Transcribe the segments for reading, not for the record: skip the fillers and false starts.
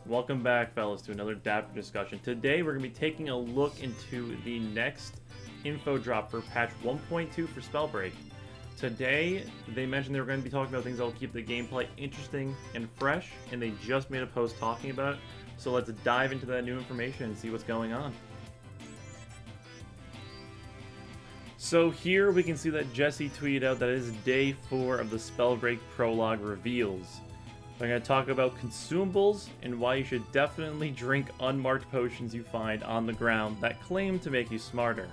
Welcome back, fellas, to another Dapper discussion. Today, we're going to be taking a look into the next info drop for patch 1.2 for Spellbreak. Today, they mentioned they were going to be talking about things that will keep the gameplay interesting and fresh, and they just made a post talking about it. So let's dive into that new information and see what's going on. So here we can see that Jesse tweeted out that it is day 4 of the Spellbreak prologue reveals. I'm going to talk about consumables and why you should definitely drink unmarked potions you find on the ground that claim to make you smarter.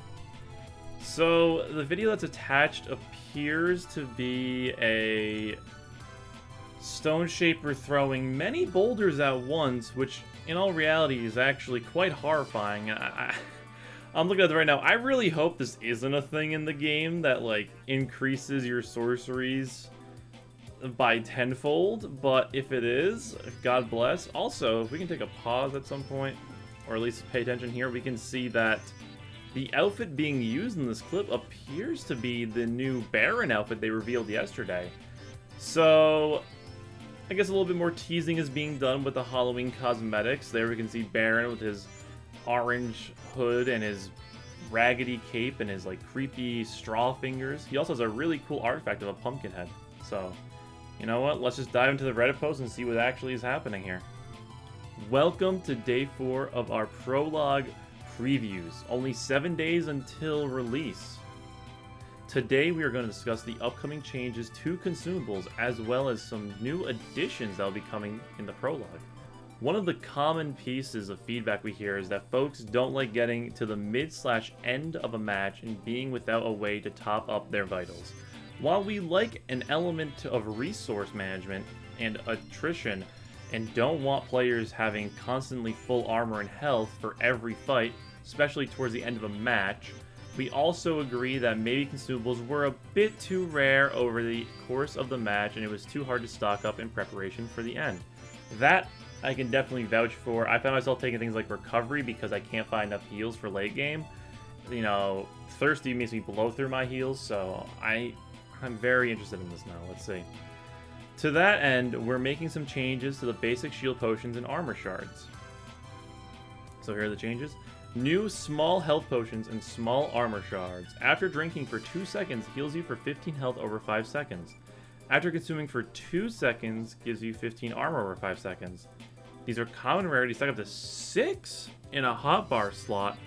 So the video that's attached appears to be a stone shaper throwing many boulders at once, which in all reality is actually quite horrifying. I'm looking at it right now. I really hope this isn't a thing in the game that like increases your sorceries by tenfold, but if it is, God bless. Also, if we can take a pause at some point, or at least pay attention here, we can see that the outfit being used in this clip appears to be the new Baron outfit they revealed yesterday. So, I guess a little bit more teasing is being done with the Halloween cosmetics. There we can see Baron with his orange hood and his raggedy cape and his like creepy straw fingers. He also has a really cool artifact of a pumpkin head. So, you know what? Let's just dive into the Reddit post and see what actually is happening here. Welcome to day 4 of our prologue previews. Only 7 days until release. Today we are going to discuss the upcoming changes to consumables as well as some new additions that will be coming in the prologue. One of the common pieces of feedback we hear is that folks don't like getting to the mid/end of a match and being without a way to top up their vitals. While we like an element of resource management and attrition and don't want players having constantly full armor and health for every fight, especially towards the end of a match, we also agree that maybe consumables were a bit too rare over the course of the match and it was too hard to stock up in preparation for the end. That I can definitely vouch for. I found myself taking things like recovery because I can't find enough heals for late game. You know, thirsty makes me blow through my heals, so I'm very interested in this now. Let's see. To that end, we're making some changes to the basic shield potions and armor shards. So here are the changes. New small health potions and small armor shards. After drinking for 2 seconds, heals you for 15 health over 5 seconds. After consuming for 2 seconds, gives you 15 armor over 5 seconds. These are common rarities, stack up to 6 in a hotbar slot.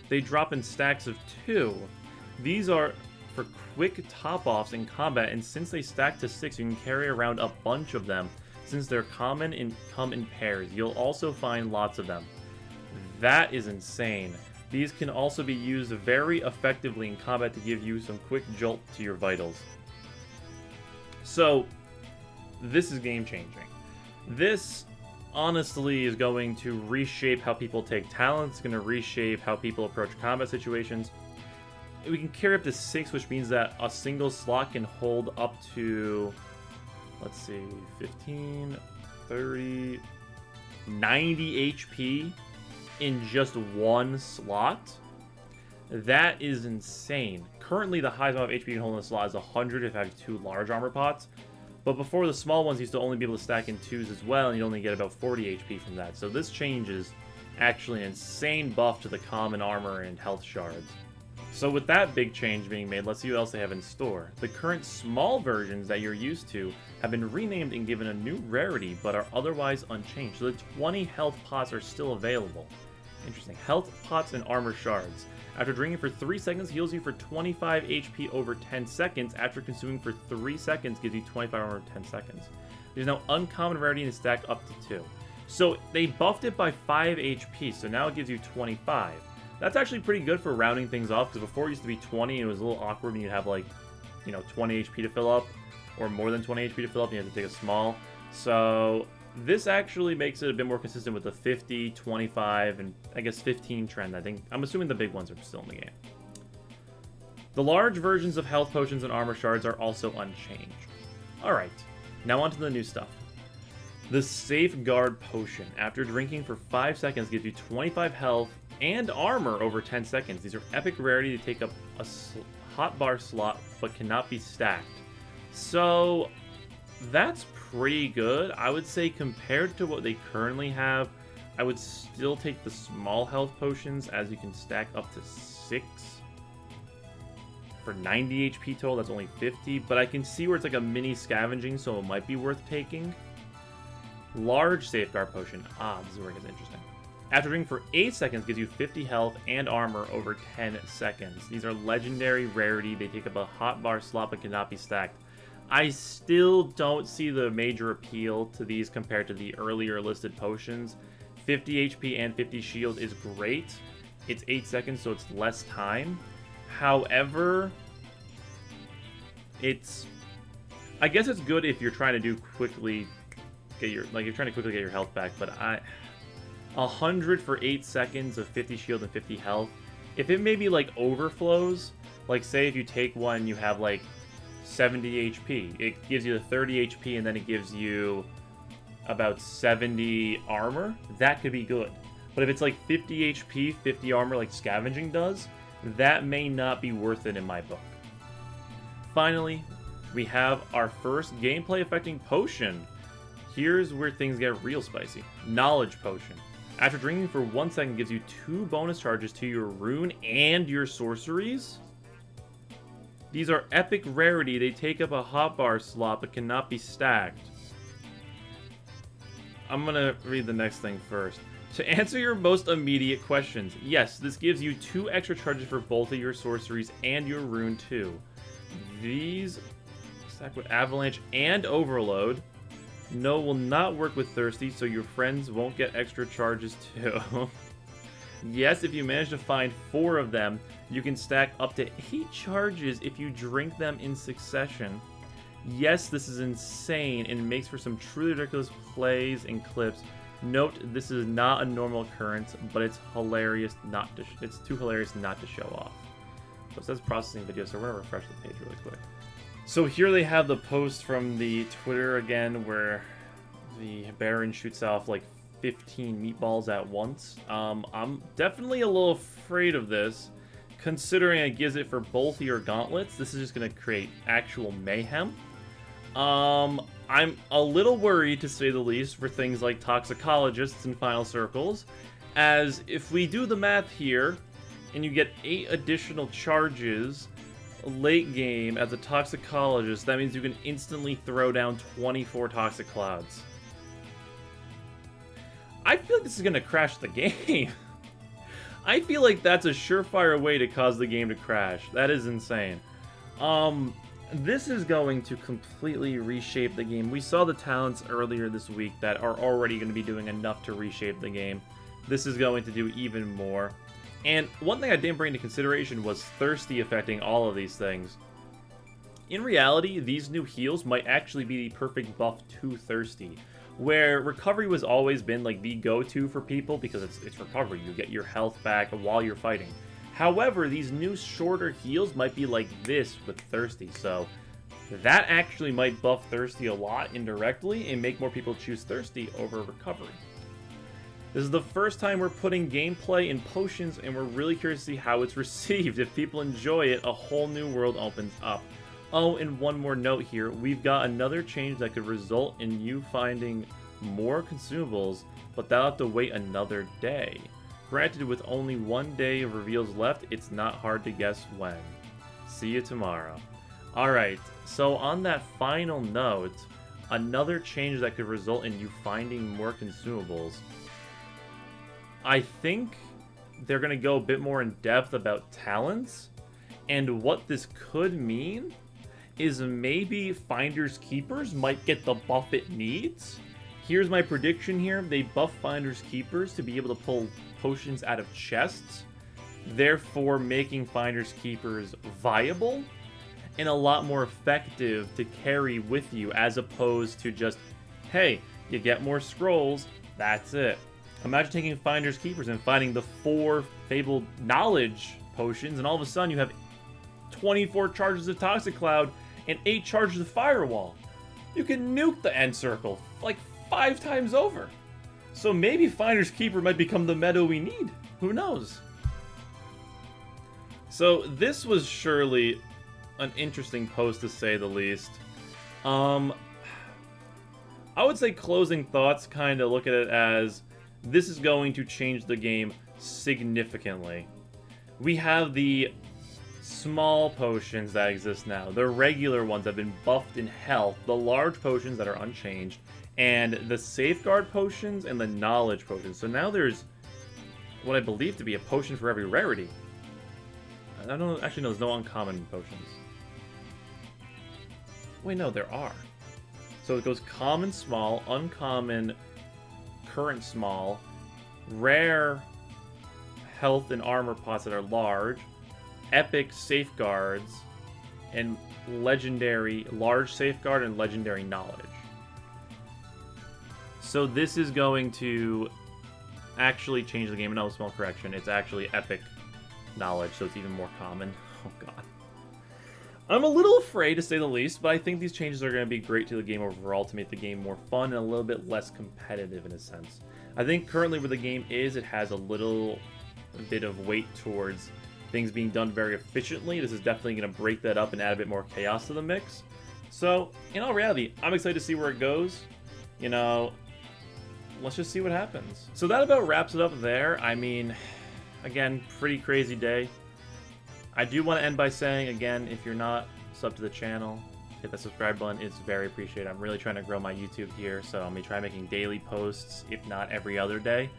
They drop in stacks of 2. These are for quick top-offs in combat, and since they stack to 6, you can carry around a bunch of them. Since they're common and come in pairs, you'll also find lots of them. That is insane. These can also be used very effectively in combat to give you some quick jolt to your vitals. So, this is game-changing. This, honestly, is going to reshape how people take talents, it's going to reshape how people approach combat situations. We can carry up to 6, which means that a single slot can hold up to, let's see, 15, 30, 90 HP in just one slot. That is insane. Currently, the highest amount of HP you can hold in a slot is 100 if you have 2 large armor pots. But before, the small ones used to only be able to stack in 2s as well, and you only get about 40 HP from that. So this change is actually an insane buff to the common armor and health shards. So with that big change being made, let's see what else they have in store. The current small versions that you're used to have been renamed and given a new rarity, but are otherwise unchanged. So the 20 health pots are still available. Interesting. Health pots and armor shards. After drinking for 3 seconds, heals you for 25 HP over 10 seconds. After consuming for 3 seconds, gives you 25 armor over 10 seconds. There's no uncommon rarity and stack up to 2. So they buffed it by 5 HP, so now it gives you 25. That's actually pretty good for rounding things off, because before it used to be 20 and it was a little awkward when you'd have like, 20 HP to fill up, or more than 20 HP to fill up and you have to take a small. So this actually makes it a bit more consistent with the 50, 25, and I guess 15 trend. I'm assuming the big ones are still in the game. The large versions of health potions and armor shards are also unchanged. Alright, now onto the new stuff. The Safeguard Potion. After drinking for 5 seconds, gives you 25 health and armor over 10 seconds. These are epic rarity to take up a hotbar slot, but cannot be stacked. So, that's pretty good. I would say compared to what they currently have, I would still take the small health potions, as you can stack up to 6 for 90 HP total. That's only 50, but I can see where it's like a mini scavenging, so it might be worth taking. Large safeguard potion. This is where it gets interesting. After drinking for 8 seconds, gives you 50 health and armor over 10 seconds. These are legendary rarity. They take up a hotbar slot but cannot be stacked. I still don't see the major appeal to these compared to the earlier listed potions. 50 HP and 50 shield is great. It's 8 seconds, so it's less time. However, I guess it's good if you're trying to you're trying to quickly get your health back, but 100 for 8 seconds of 50 shield and 50 health. If it maybe like overflows, like say if you take one, you have like 70 HP. It gives you the 30 HP and then it gives you about 70 armor. That could be good. But if it's like 50 HP, 50 armor like scavenging does, that may not be worth it in my book. Finally, we have our first gameplay affecting potion. Here's where things get real spicy. Knowledge potion. After drinking for 1 second, gives you 2 bonus charges to your rune and your sorceries. These are epic rarity. They take up a hotbar slot but cannot be stacked. I'm gonna read the next thing first. To answer your most immediate questions, yes, this gives you 2 extra charges for both of your sorceries and your rune too. These stack with Avalanche and Overload. No, will not work with Thirsty, so your friends won't get extra charges too. Yes, if you manage to find 4 of them, you can stack up to 8 charges if you drink them in succession. Yes, this is insane and makes for some truly ridiculous plays and clips. Note, this is not a normal occurrence, but it's hilarious it's too hilarious not to show off. So it says processing video, so we're gonna refresh the page really quick. So here they have the post from the Twitter again, where the Baron shoots off like 15 meatballs at once. I'm definitely a little afraid of this, considering it gives it for both of your gauntlets. This is just going to create actual mayhem. I'm a little worried, to say the least, for things like toxicologists and final circles, as if we do the math here, and you get 8 additional charges late game as a toxicologist, that means you can instantly throw down 24 toxic clouds. I feel like this is going to crash the game. I feel like that's a surefire way to cause the game to crash. That is insane. This is going to completely reshape the game. We saw the talents earlier this week that are already going to be doing enough to reshape the game. This is going to do even more. And one thing I didn't bring into consideration was Thirsty affecting all of these things. In reality, these new heals might actually be the perfect buff to Thirsty, where recovery was always been like the go-to for people because it's recovery. You get your health back while you're fighting. However, these new shorter heals might be like this with Thirsty, so that actually might buff Thirsty a lot indirectly and make more people choose Thirsty over recovery. This is the first time we're putting gameplay in potions, and we're really curious to see how it's received. If people enjoy it, a whole new world opens up. Oh, and one more note here. We've got another change that could result in you finding more consumables, but that'll have to wait another day. Granted, with only 1 day of reveals left, it's not hard to guess when. See you tomorrow. Alright, so on that final note, another change that could result in you finding more consumables. I think they're going to go a bit more in depth about talents, and what this could mean is maybe Finders Keepers might get the buff it needs. Here's my prediction here. They buff Finders Keepers to be able to pull potions out of chests, therefore making Finders Keepers viable and a lot more effective to carry with you, as opposed to just, hey, you get more scrolls, that's it. Imagine taking Finders Keepers and finding the 4 fabled knowledge potions, and all of a sudden you have 24 charges of Toxic Cloud and 8 charges of Firewall. You can nuke the end circle like 5 times over. So maybe Finders Keeper might become the meta we need. Who knows? So this was surely an interesting post, to say the least. I would say closing thoughts kind of look at it as this is going to change the game significantly. We have the small potions that exist now. The regular ones have been buffed in health, the large potions that are unchanged, and the safeguard potions and the knowledge potions. So now there's what I believe to be a potion for every rarity. I don't actually know, there's no uncommon potions. Wait, no, there are. So it goes common small, uncommon current small, rare health and armor pots that are large, epic safeguards, and legendary large safeguard and legendary knowledge. So this is going to actually change the game. No, small correction. It's actually epic knowledge, so it's even more common. Oh god. I'm a little afraid, to say the least, but I think these changes are going to be great to the game overall to make the game more fun and a little bit less competitive in a sense. I think currently where the game is, it has a little bit of weight towards things being done very efficiently. This is definitely going to break that up and add a bit more chaos to the mix. So, in all reality, I'm excited to see where it goes. You know, let's just see what happens. So that about wraps it up there. I mean, again, pretty crazy day. I do want to end by saying, again, if you're not subbed to the channel, hit that subscribe button. It's very appreciated. I'm really trying to grow my YouTube here, so I'm going to try making daily posts, if not every other day.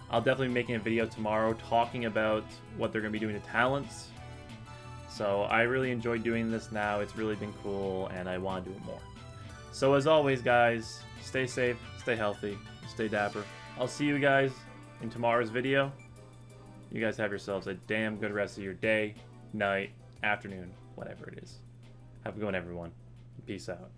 I'll definitely be making a video tomorrow talking about what they're going to be doing to talents. So I really enjoy doing this now. It's really been cool, and I want to do it more. So as always, guys, stay safe, stay healthy, stay dapper. I'll see you guys in tomorrow's video. You guys have yourselves a damn good rest of your day, night, afternoon, whatever it is. Have a good one, everyone. Peace out.